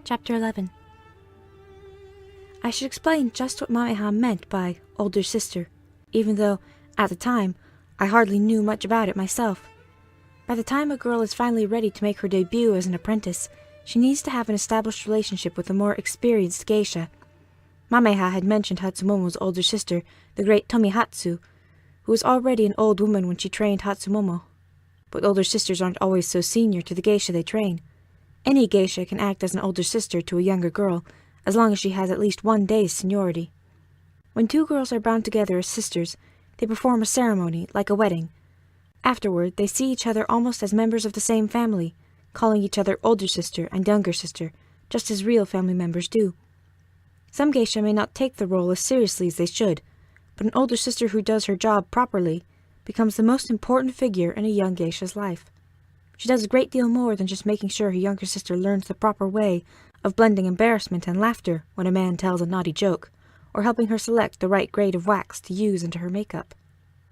Chapter 11. I should explain just what Mamiha meant by older sister, even though, at the time, I hardly knew much about it myself. By the time a girl is finally ready to make her debut as an apprentice, she needs to have an established relationship with a more experienced geisha. Mamiha had mentioned Hatsumomo's older sister, the great Tomihatsu, who was already an old woman when she trained Hatsumomo. But older sisters aren't always so senior to the geisha they train. Any geisha can act as an older sister to a younger girl, as long as she has at least one day's seniority. When two girls are bound together as sisters, they perform a ceremony, like a wedding. Afterward, they see each other almost as members of the same family, calling each other older sister and younger sister, just as real family members do. Some geisha may not take the role as seriously as they should, but an older sister who does her job properly becomes the most important figure in a young geisha's life. She does a great deal more than just making sure her younger sister learns the proper way of blending embarrassment and laughter when a man tells a naughty joke, or helping her select the right grade of wax to use into her makeup.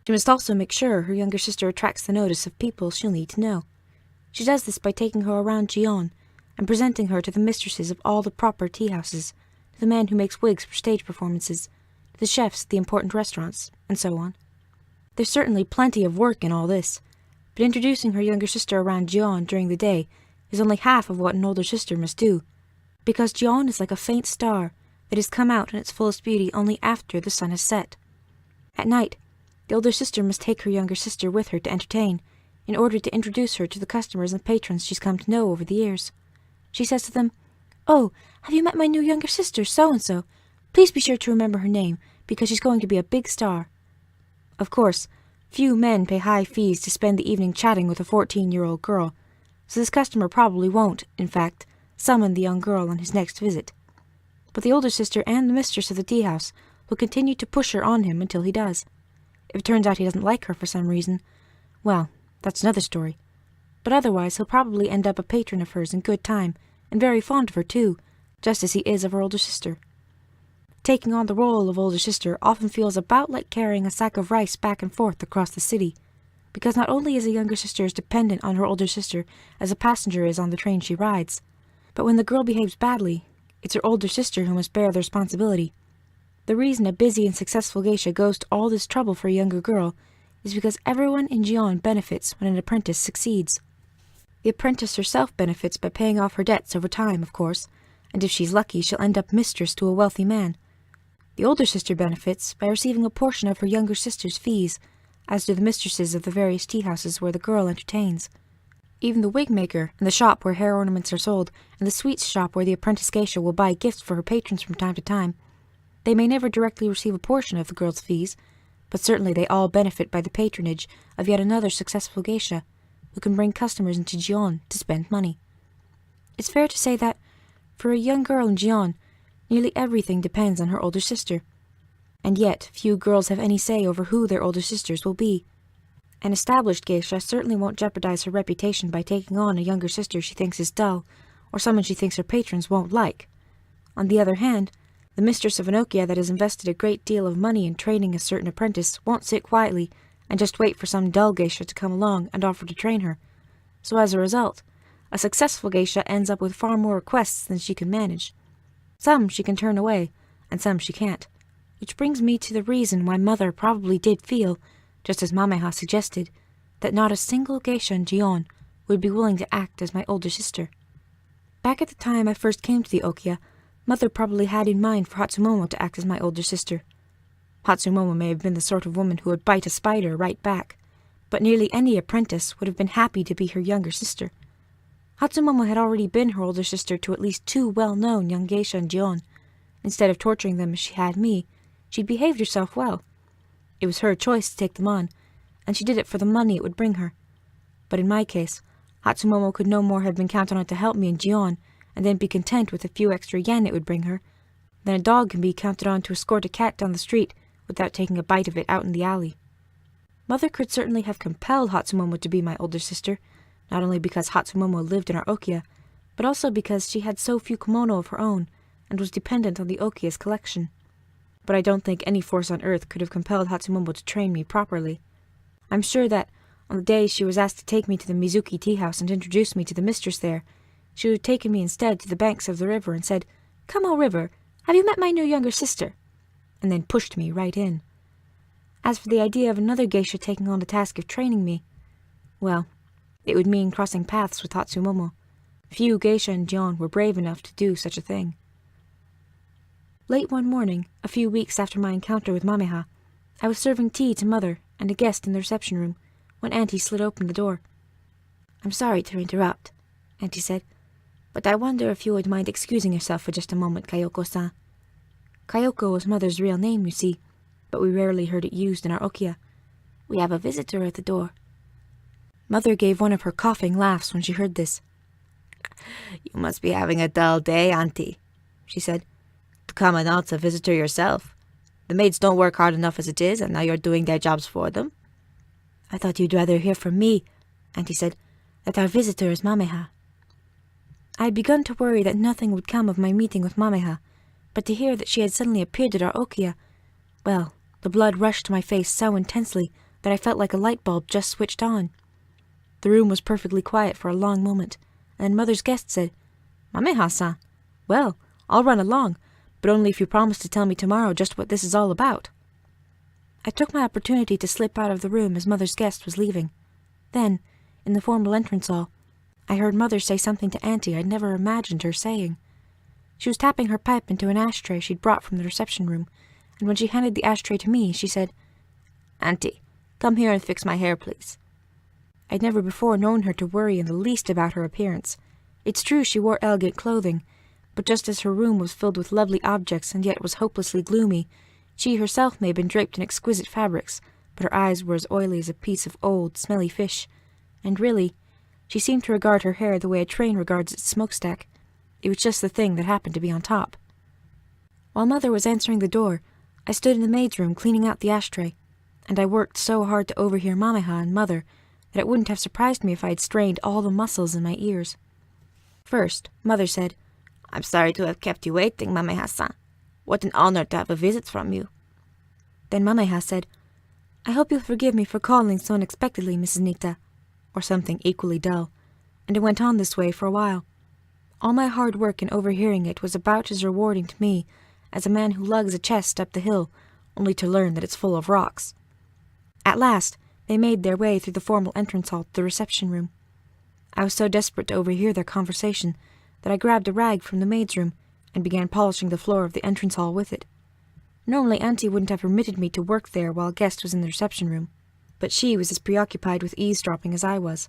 She must also make sure her younger sister attracts the notice of people she'll need to know. She does this by taking her around Gion and presenting her to the mistresses of all the proper tea-houses, to the man who makes wigs for stage performances, to the chefs at the important restaurants, and so on. There's certainly plenty of work in all this, but introducing her younger sister around Gion during the day is only half of what an older sister must do, because Gion is like a faint star that has come out in its fullest beauty only after the sun has set. At night, the older sister must take her younger sister with her to entertain, in order to introduce her to the customers and patrons she's come to know over the years. She says to them, "Oh, have you met my new younger sister, so-and-so? Please be sure to remember her name, because she's going to be a big star." Of course, few men pay high fees to spend the evening chatting with a 14-year-old girl, so this customer probably won't, in fact, summon the young girl on his next visit. But the older sister and the mistress of the tea-house will continue to push her on him until he does. If it turns out he doesn't like her for some reason, well, that's another story. But otherwise he'll probably end up a patron of hers in good time, and very fond of her too, just as he is of her older sister. Taking on the role of older sister often feels about like carrying a sack of rice back and forth across the city, because not only is a younger sister as dependent on her older sister as a passenger is on the train she rides, but when the girl behaves badly, it's her older sister who must bear the responsibility. The reason a busy and successful geisha goes to all this trouble for a younger girl is because everyone in Gion benefits when an apprentice succeeds. The apprentice herself benefits by paying off her debts over time, of course, and if she's lucky, she'll end up mistress to a wealthy man. The older sister benefits by receiving a portion of her younger sister's fees, as do the mistresses of the various tea-houses where the girl entertains. Even the wig maker, and the shop where hair ornaments are sold, and the sweets shop where the apprentice geisha will buy gifts for her patrons from time to time, they may never directly receive a portion of the girl's fees, but certainly they all benefit by the patronage of yet another successful geisha, who can bring customers into Gion to spend money. It's fair to say that, for a young girl in Gion, nearly everything depends on her older sister, and yet few girls have any say over who their older sisters will be. An established geisha certainly won't jeopardize her reputation by taking on a younger sister she thinks is dull, or someone she thinks her patrons won't like. On the other hand, the mistress of an okia that has invested a great deal of money in training a certain apprentice won't sit quietly and just wait for some dull geisha to come along and offer to train her. So as a result, a successful geisha ends up with far more requests than she can manage. Some she can turn away, and some she can't. Which brings me to the reason why Mother probably did feel, just as Mamiha suggested, that not a single geisha in Gion would be willing to act as my older sister. Back at the time I first came to the okia, Mother probably had in mind for Hatsumomo to act as my older sister. Hatsumomo may have been the sort of woman who would bite a spider right back, but nearly any apprentice would have been happy to be her younger sister. Hatsumomo had already been her older sister to at least 2 well-known young geisha in Gion. Instead of torturing them as she had me, she'd behaved herself well. It was her choice to take them on, and she did it for the money it would bring her. But in my case, Hatsumomo could no more have been counted on to help me in Gion, and then be content with a few extra yen it would bring her, than a dog can be counted on to escort a cat down the street without taking a bite of it out in the alley. Mother could certainly have compelled Hatsumomo to be my older sister, not only because Hatsumomo lived in our okia, but also because she had so few kimono of her own, and was dependent on the okia's collection. But I don't think any force on earth could have compelled Hatsumomo to train me properly. I'm sure that, on the day she was asked to take me to the Mizuki tea-house and introduce me to the mistress there, She would have taken me instead to the banks of the river and said, "Come, O river, have you met my new younger sister?" and then pushed me right in. As for the idea of another geisha taking on the task of training me, well, it would mean crossing paths with Hatsumomo. Few geisha in Gion were brave enough to do such a thing. Late one morning, a few weeks after my encounter with Mameha, I was serving tea to Mother and a guest in the reception room when Auntie slid open the door. "I'm sorry to interrupt," Auntie said, "but I wonder if you would mind excusing yourself for just a moment, Kayoko-san." Kayoko was Mother's real name, you see, but we rarely heard it used in our okia. "We have a visitor at the door." Mother gave one of her coughing laughs when she heard this. "You must be having a dull day, Auntie," she said. "To come announce a visitor yourself. The maids don't work hard enough as it is, and now you're doing their jobs for them." "I thought you'd rather hear from me," Auntie said, "that our visitor is Mameha." I had begun to worry that nothing would come of my meeting with Mameha, but to hear that she had suddenly appeared at our okia, well, the blood rushed to my face so intensely that I felt like a light bulb just switched on. The room was perfectly quiet for a long moment, and then Mother's guest said, "Mameha-san, well, I'll run along, but only if you promise to tell me tomorrow just what this is all about." I took my opportunity to slip out of the room as Mother's guest was leaving. Then, in the formal entrance hall, I heard Mother say something to Auntie I'd never imagined her saying. She was tapping her pipe into an ashtray she'd brought from the reception room, and when she handed the ashtray to me, she said, "Auntie, come here and fix my hair, please." I'd never before known her to worry in the least about her appearance. It's true she wore elegant clothing, but just as her room was filled with lovely objects and yet was hopelessly gloomy, she herself may have been draped in exquisite fabrics, but her eyes were as oily as a piece of old, smelly fish, and really, she seemed to regard her hair the way a train regards its smokestack. It was just the thing that happened to be on top. While Mother was answering the door, I stood in the maid's room cleaning out the ashtray, and I worked so hard to overhear Mameha and Mother that it wouldn't have surprised me if I had strained all the muscles in my ears. First, Mother said, "I'm sorry to have kept you waiting, Mameha-san. What an honor to have a visit from you." Then Mameha said, "I hope you'll forgive me for calling so unexpectedly, Mrs. Nita," or something equally dull, and it went on this way for a while. All my hard work in overhearing it was about as rewarding to me as a man who lugs a chest up the hill, only to learn that it's full of rocks. At last, they made their way through the formal entrance hall to the reception room. I was so desperate to overhear their conversation that I grabbed a rag from the maid's room and began polishing the floor of the entrance hall with it. Normally, Auntie wouldn't have permitted me to work there while a guest was in the reception room, but she was as preoccupied with eavesdropping as I was.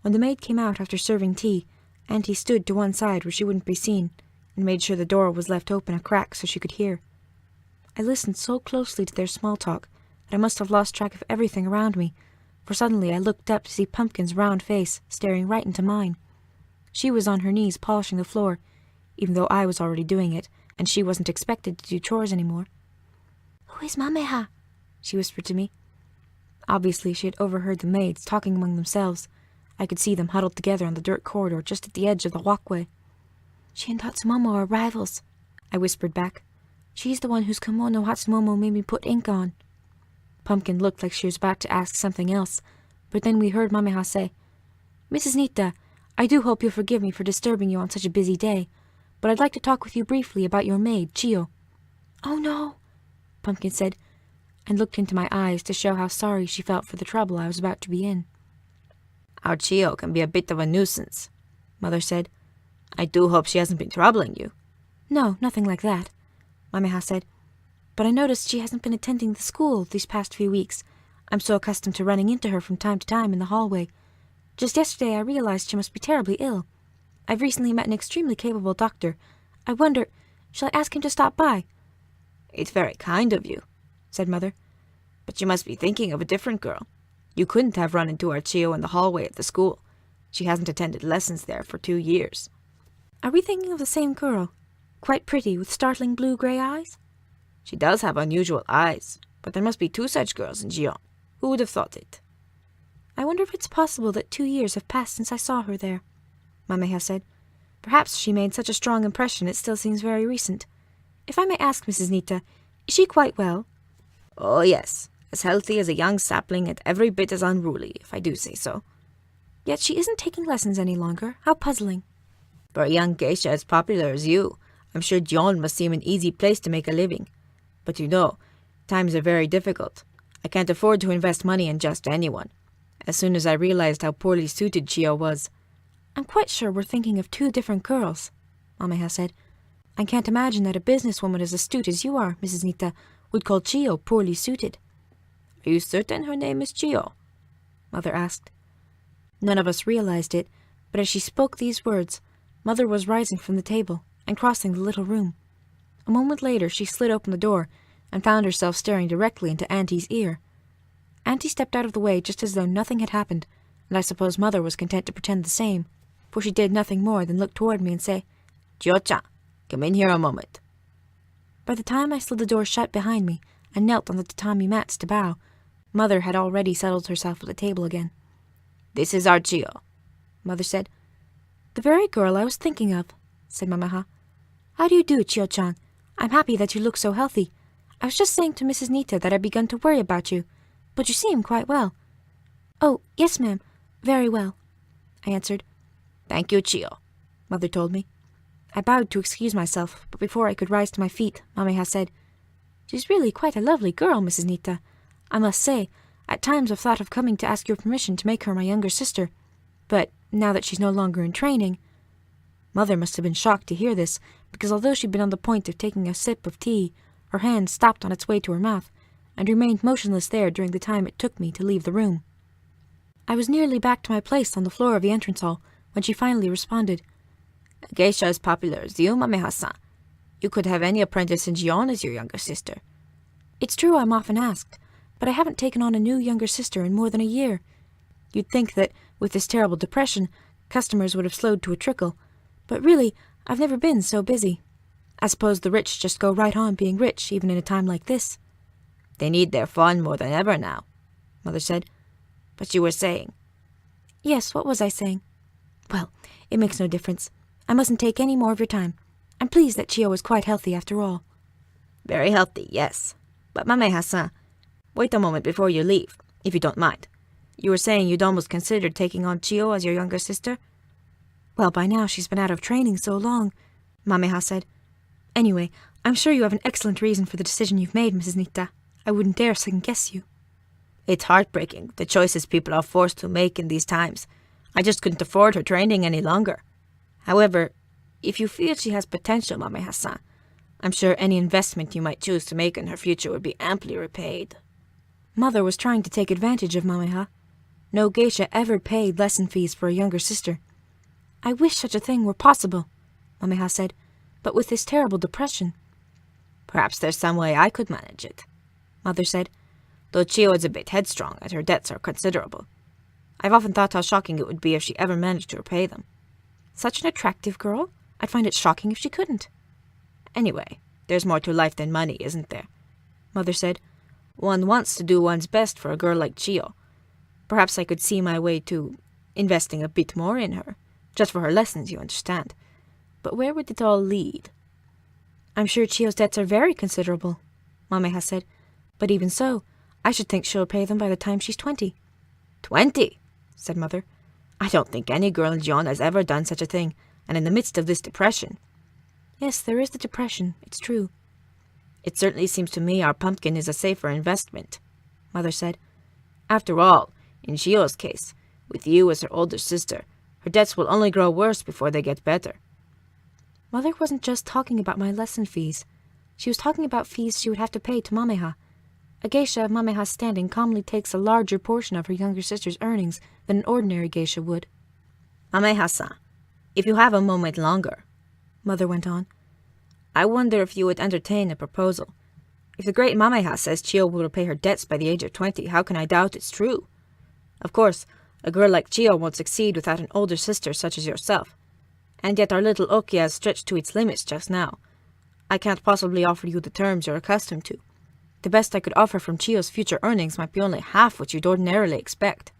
When the maid came out after serving tea, Auntie stood to one side where she wouldn't be seen and made sure the door was left open a crack so she could hear. I listened so closely to their small talk that I must have lost track of everything around me, for suddenly I looked up to see Pumpkin's round face staring right into mine. She was on her knees polishing the floor, even though I was already doing it, and she wasn't expected to do chores anymore. "Who is Mameha?" she whispered to me. Obviously, she had overheard the maids talking among themselves. I could see them huddled together on the dirt corridor just at the edge of the walkway. "She and Hatsumomo are rivals," I whispered back. "She's the one whose kimono Hatsumomo made me put ink on." Pumpkin looked like she was about to ask something else, but then we heard Mameha say, "Mrs. Nita, I do hope you'll forgive me for disturbing you on such a busy day, but I'd like to talk with you briefly about your maid, Chiyo." "Oh no," Pumpkin said, and looked into my eyes to show how sorry she felt for the trouble I was about to be in. "Our Chiyo can be a bit of a nuisance," Mother said. "I do hope she hasn't been troubling you." "No, nothing like that," Mameha said. "But I noticed she hasn't been attending the school these past few weeks. I'm so accustomed to running into her from time to time in the hallway. Just yesterday I realized she must be terribly ill. I've recently met an extremely capable doctor. I wonder, shall I ask him to stop by?" "It's very kind of you," said Mother. "But you must be thinking of a different girl. You couldn't have run into our Chiyo in the hallway at the school. She hasn't attended lessons there for 2 years. "Are we thinking of the same girl? Quite pretty, with startling blue-gray eyes?" She does have unusual eyes, but there must be 2 such girls in Gion. Who would have thought it?" "I wonder if it's possible that 2 years have passed since I saw her there," Mameha said. "Perhaps she made such a strong impression it still seems very recent. If I may ask, Mrs. Nita, is she quite well?" "Oh yes, as healthy as a young sapling and every bit as unruly, if I do say so." "Yet she isn't taking lessons any longer. How puzzling." For a young geisha as popular as you, I'm sure Gion must seem an easy place to make a living. But you know, times are very difficult. I can't afford to invest money in just anyone. As soon as I realized how poorly suited Chio was, I'm quite sure we're thinking of two different girls, Mameha said. I can't imagine that a businesswoman as astute as you are, Mrs. Nita, would call Chio poorly suited. Are you certain her name is Chio? Mother asked. None of us realized it, but as she spoke these words, Mother was rising from the table and crossing the little room. A moment later she slid open the door and found herself staring directly into Auntie's ear. Auntie stepped out of the way just as though nothing had happened, and I suppose Mother was content to pretend the same, for she did nothing more than look toward me and say, Chio-chan, come in here a moment. By the time I slid the door shut behind me and knelt on the tatami mats to bow, Mother had already settled herself at the table again. This is our Chio, Mother said. The very girl I was thinking of, said Mameha. How do you do, Chio-chan? I'm happy that you look so healthy. I was just saying to Mrs. Nita that I'd begun to worry about you, but you seem quite well. Oh, yes, ma'am, very well, I answered. Thank you, Chio, Mother told me. I bowed to excuse myself, but before I could rise to my feet, Mameha said, She's really quite a lovely girl, Mrs. Nita. I must say, at times I've thought of coming to ask your permission to make her my younger sister, but now that she's no longer in training... Mother must have been shocked to hear this, because although she'd been on the point of taking a sip of tea, her hand stopped on its way to her mouth, and remained motionless there during the time it took me to leave the room. I was nearly back to my place on the floor of the entrance hall when she finally responded. A geisha as popular as you, Mameha-san. You could have any apprentice in Gion as your younger sister. It's true I'm often asked, but I haven't taken on a new younger sister in more than a year. You'd think that, with this terrible depression, customers would have slowed to a trickle, but really, I've never been so busy. I suppose the rich just go right on being rich, even in a time like this. They need their fun more than ever now, Mother said. But you were saying... Yes, what was I saying? Well, it makes no difference. I mustn't take any more of your time. I'm pleased that Chio is quite healthy after all. Very healthy, yes. But Mameha-san, wait a moment before you leave, if you don't mind. You were saying you'd almost considered taking on Chio as your younger sister? Well, by now she's been out of training so long, Mameha said. Anyway, I'm sure you have an excellent reason for the decision you've made, Mrs. Nita. I wouldn't dare second-guess you. It's heartbreaking, the choices people are forced to make in these times. I just couldn't afford her training any longer. However, if you feel she has potential, Mameha-san, I'm sure any investment you might choose to make in her future would be amply repaid. Mother was trying to take advantage of Mameha. No geisha ever paid lesson fees for a younger sister. I wish such a thing were possible, Mameha said, but with this terrible depression... Perhaps there's some way I could manage it, Mother said, though Chio is a bit headstrong and her debts are considerable. I've often thought how shocking it would be if she ever managed to repay them. Such an attractive girl? I'd find it shocking if she couldn't. Anyway, there's more to life than money, isn't there? Mother said. One wants to do one's best for a girl like Chio. Perhaps I could see my way to investing a bit more in her. Just for her lessons, you understand. But where would it all lead? I'm sure Chio's debts are very considerable, Mameha said. But even so, I should think she'll pay them by the time she's 20. 20? Said Mother. I don't think any girl in Gion has ever done such a thing, and in the midst of this depression. Yes, there is the depression, it's true. It certainly seems to me our pumpkin is a safer investment, Mother said. After all, in Chio's case, with you as her older sister, her debts will only grow worse before they get better. Mother wasn't just talking about my lesson fees. She was talking about fees she would have to pay to Mameha. A geisha of Mameha's standing commonly takes a larger portion of her younger sister's earnings than an ordinary geisha would. Mameha-san, if you have a moment longer, Mother went on, I wonder if you would entertain a proposal. If the great Mameha says Chio will repay her debts by the age of 20, how can I doubt it's true? Of course, a girl like Chio won't succeed without an older sister such as yourself. And yet our little Okia is stretched to its limits just now. I can't possibly offer you the terms you're accustomed to. The best I could offer from Chio's future earnings might be only half what you'd ordinarily expect.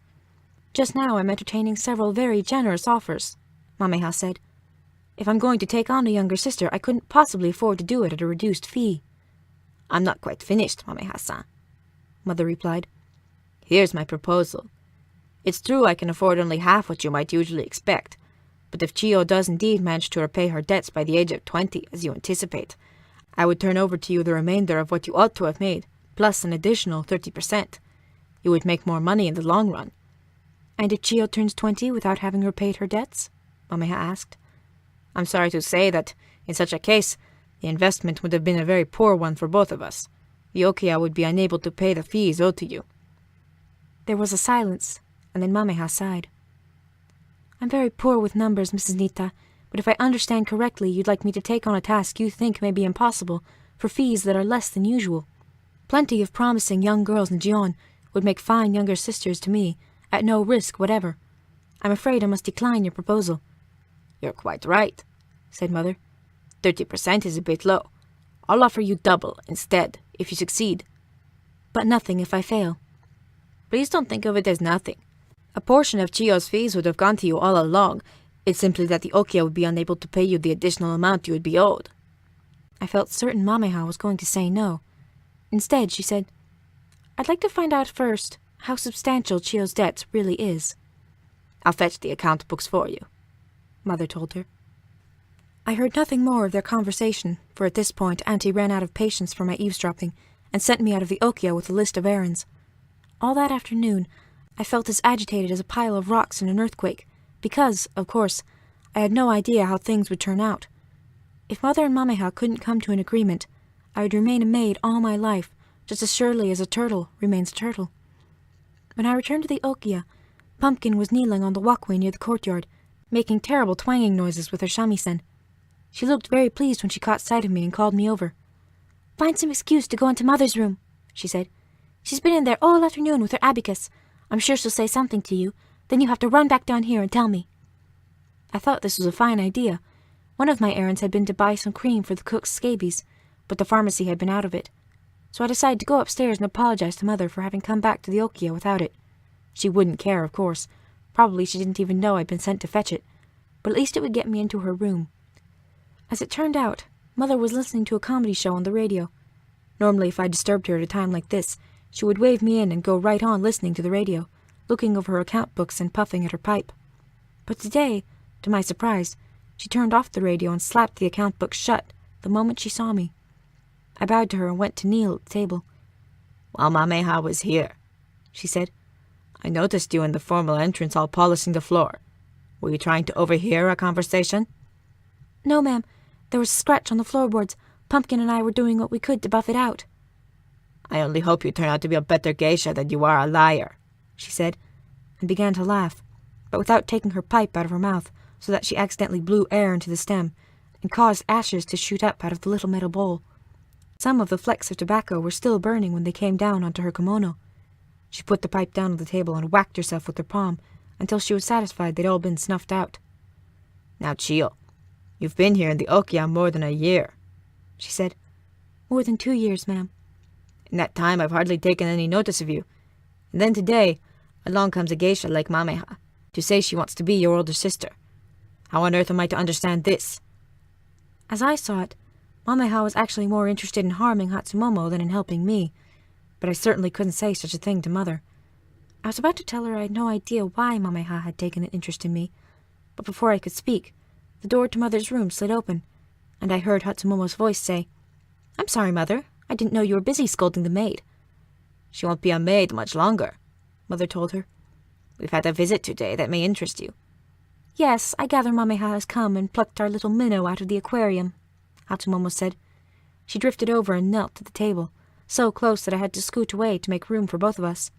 Just now I'm entertaining several very generous offers, Mameha said. If I'm going to take on a younger sister, I couldn't possibly afford to do it at a reduced fee. I'm not quite finished, Mameha-san, Mother replied. Here's my proposal. It's true I can afford only half what you might usually expect, But if Chiyo does indeed manage to repay her debts by the age of 20, as you anticipate, I would turn over to you the remainder of what you ought to have made, plus an additional 30%. You would make more money in the long run." "And if Chiyo turns 20 without having repaid her debts?" Mameha asked. "I'm sorry to say that, in such a case, the investment would have been a very poor one for both of us. The Okia would be unable to pay the fees owed to you." There was a silence, and then Mameha sighed. "I'm very poor with numbers, Mrs. Nita, but if I understand correctly, you'd like me to take on a task you think may be impossible, for fees that are less than usual. Plenty of promising young girls in Jion would make fine younger sisters to me, at no risk whatever. I'm afraid I must decline your proposal." "You're quite right," said Mother. 30% is a bit low. I'll offer you double instead, if you succeed." "But nothing if I fail." "Please don't think of it as nothing. A portion of Chiyo's fees would have gone to you all along. It's simply that the Okia would be unable to pay you the additional amount you would be owed." I felt certain Mameha was going to say no. Instead, she said, "I'd like to find out first how substantial Chiyo's debts really is." "I'll fetch the account books for you," Mother told her. I heard nothing more of their conversation, for at this point Auntie ran out of patience for my eavesdropping and sent me out of the Okia with a list of errands. All that afternoon, I felt as agitated as a pile of rocks in an earthquake, because, of course, I had no idea how things would turn out. If Mother and Mameha couldn't come to an agreement, I would remain a maid all my life, just as surely as a turtle remains a turtle. When I returned to the Okia, Pumpkin was kneeling on the walkway near the courtyard, making terrible twanging noises with her shamisen. She looked very pleased when she caught sight of me and called me over. "Find some excuse to go into Mother's room," she said. "She's been in there all afternoon with her abacus. I'm sure she'll say something to you. Then you have to run back down here and tell me." I thought this was a fine idea. One of my errands had been to buy some cream for the cook's scabies, but the pharmacy had been out of it. So I decided to go upstairs and apologize to Mother for having come back to the Okia without it. She wouldn't care, of course. Probably she didn't even know I'd been sent to fetch it, but at least it would get me into her room. As it turned out, Mother was listening to a comedy show on the radio. Normally, if I disturbed her at a time like this, she would wave me in and go right on listening to the radio, looking over her account books and puffing at her pipe. But today, to my surprise, she turned off the radio and slapped the account book shut the moment she saw me. I bowed to her and went to kneel at the table. "While Mameha was here," she said, "I noticed you in the formal entrance hall polishing the floor. Were you trying to overhear our conversation?" "No, ma'am. There was a scratch on the floorboards. Pumpkin and I were doing what we could to buff it out." "I only hope you turn out to be a better geisha than you are a liar," she said, and began to laugh, but without taking her pipe out of her mouth, so that she accidentally blew air into the stem and caused ashes to shoot up out of the little metal bowl. Some of the flecks of tobacco were still burning when they came down onto her kimono. She put the pipe down on the table and whacked herself with her palm until she was satisfied they'd all been snuffed out. "Now, Chiyo, you've been here in the Okia more than a year," she said. "More than 2 years, ma'am." "In that time I've hardly taken any notice of you. And then today, along comes a geisha like Mameha, to say she wants to be your older sister. How on earth am I to understand this?" As I saw it, Mameha was actually more interested in harming Hatsumomo than in helping me, but I certainly couldn't say such a thing to Mother. I was about to tell her I had no idea why Mameha had taken an interest in me, but before I could speak, the door to Mother's room slid open, and I heard Hatsumomo's voice say, "I'm sorry, Mother. I didn't know you were busy scolding the maid." "She won't be a maid much longer," Mother told her. "We've had a visit today that may interest you." "Yes, I gather Mameha has come and plucked our little minnow out of the aquarium," Hatsumomo said. She drifted over and knelt at the table, so close that I had to scoot away to make room for both of us.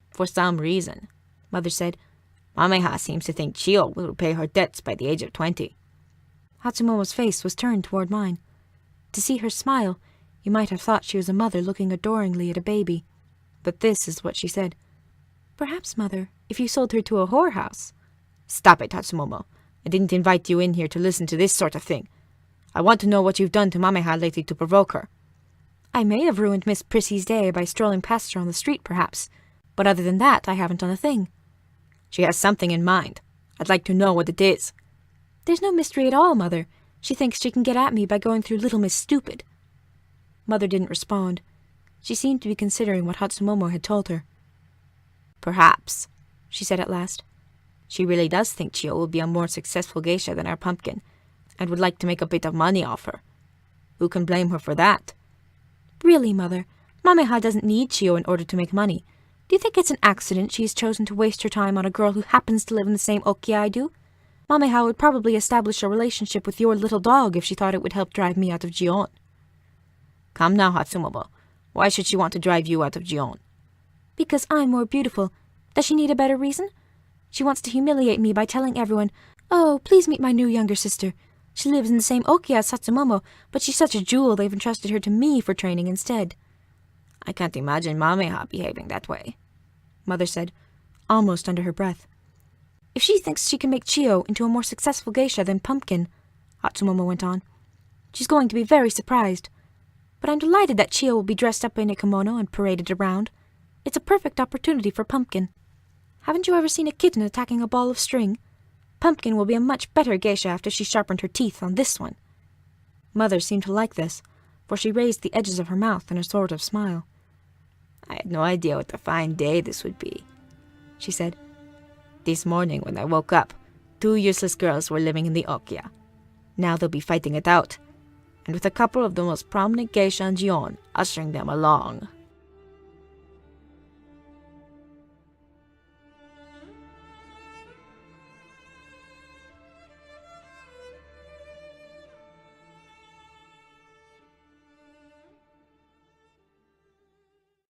"For some reason," Mother said, "Mameha seems to think Chiyo will repay her debts by the age of 20. Hatsumomo's face was turned toward mine. To see her smile, you might have thought she was a mother looking adoringly at a baby. But this is what she said. "Perhaps, Mother, if you sold her to a whorehouse." "Stop it, Hatsumomo. I didn't invite you in here to listen to this sort of thing. I want to know what you've done to Mameha lately to provoke her." "I may have ruined Miss Prissy's day by strolling past her on the street, perhaps. But other than that, I haven't done a thing." "She has something in mind. I'd like to know what it is." "There's no mystery at all, Mother. She thinks she can get at me by going through Little Miss Stupid." Mother didn't respond. She seemed to be considering what Hatsumomo had told her. "Perhaps," she said at last. She really does think Chio will be a more successful geisha than our pumpkin, and would like to make a bit of money off her. Who can blame her for that? Really, Mother, Mameha doesn't need Chio in order to make money. Do you think it's an accident she has chosen to waste her time on a girl who happens to live in the same oki I do? Mameha would probably establish a relationship with your little dog if she thought it would help drive me out of Gion. Come now, Hatsumomo. Why should she want to drive you out of Gion? Because I'm more beautiful. Does she need a better reason? She wants to humiliate me by telling everyone, "Oh, please meet my new younger sister. She lives in the same oki as Satsumomo, but she's such a jewel they've entrusted her to me for training instead." I can't imagine Mameha behaving that way, Mother said, almost under her breath. If she thinks she can make Chio into a more successful geisha than Pumpkin, Hatsumomo went on, she's going to be very surprised. But I'm delighted that Chio will be dressed up in a kimono and paraded around. It's a perfect opportunity for Pumpkin. Haven't you ever seen a kitten attacking a ball of string? Pumpkin will be a much better geisha after she sharpened her teeth on this one. Mother seemed to like this, for she raised the edges of her mouth in a sort of smile. I had no idea what a fine day this would be, she said. This morning when I woke up, 2 useless girls were living in the Okia. Now they'll be fighting it out, and with a couple of the most prominent geisha in Gion ushering them along.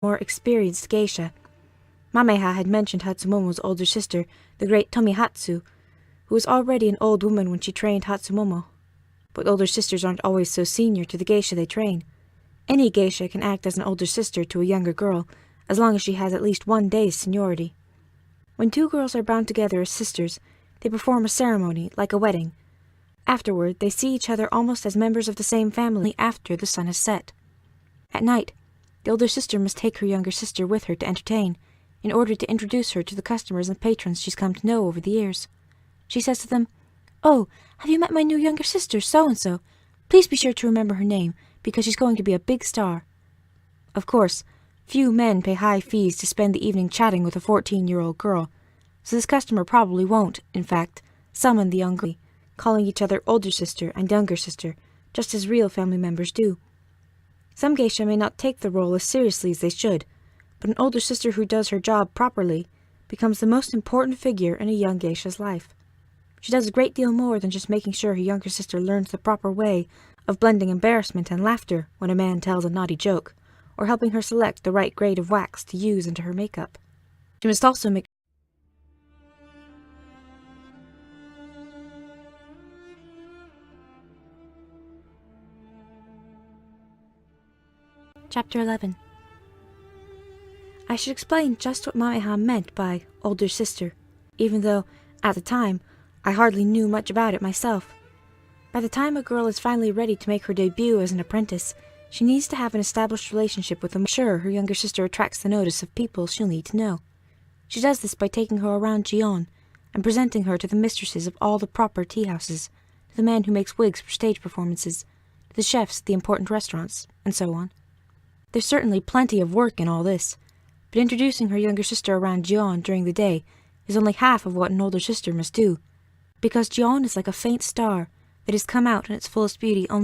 More experienced geisha. Mameha had mentioned Hatsumomo's older sister, the great Tomihatsu, who was already an old woman when she trained Hatsumomo. But older sisters aren't always so senior to the geisha they train. Any geisha can act as an older sister to a younger girl, as long as she has at least 1 day's seniority. When 2 girls are bound together as sisters, they perform a ceremony, like a wedding. Afterward, they see each other almost as members of the same family after the sun has set. At night, the older sister must take her younger sister with her to entertain, in order to introduce her to the customers and patrons she's come to know over the years. She says to them, "Oh, have you met my new younger sister, so-and-so? Please be sure to remember her name, because she's going to be a big star." Of course, few men pay high fees to spend the evening chatting with a 14-year-old girl, so this customer probably won't, in fact, summon the young girl, calling each other older sister and younger sister, just as real family members do. Some geisha may not take the role as seriously as they should, but an older sister who does her job properly becomes the most important figure in a young geisha's life. She does a great deal more than just making sure her younger sister learns the proper way of blending embarrassment and laughter when a man tells a naughty joke, or helping her select the right grade of wax to use into her makeup. She must also make Chapter 11. I should explain just what Mameha meant by older sister, even though, at the time, I hardly knew much about it myself. By the time a girl is finally ready to make her debut as an apprentice, she needs to have an established relationship with them. Sure, her younger sister attracts the notice of people she'll need to know. She does this by taking her around Gion and presenting her to the mistresses of all the proper tea-houses, to the man who makes wigs for stage performances, to the chefs at the important restaurants, and so on. There's certainly plenty of work in all this, but introducing her younger sister around Gion during the day is only half of what an older sister must do, because Gion is like a faint star that has come out in its fullest beauty only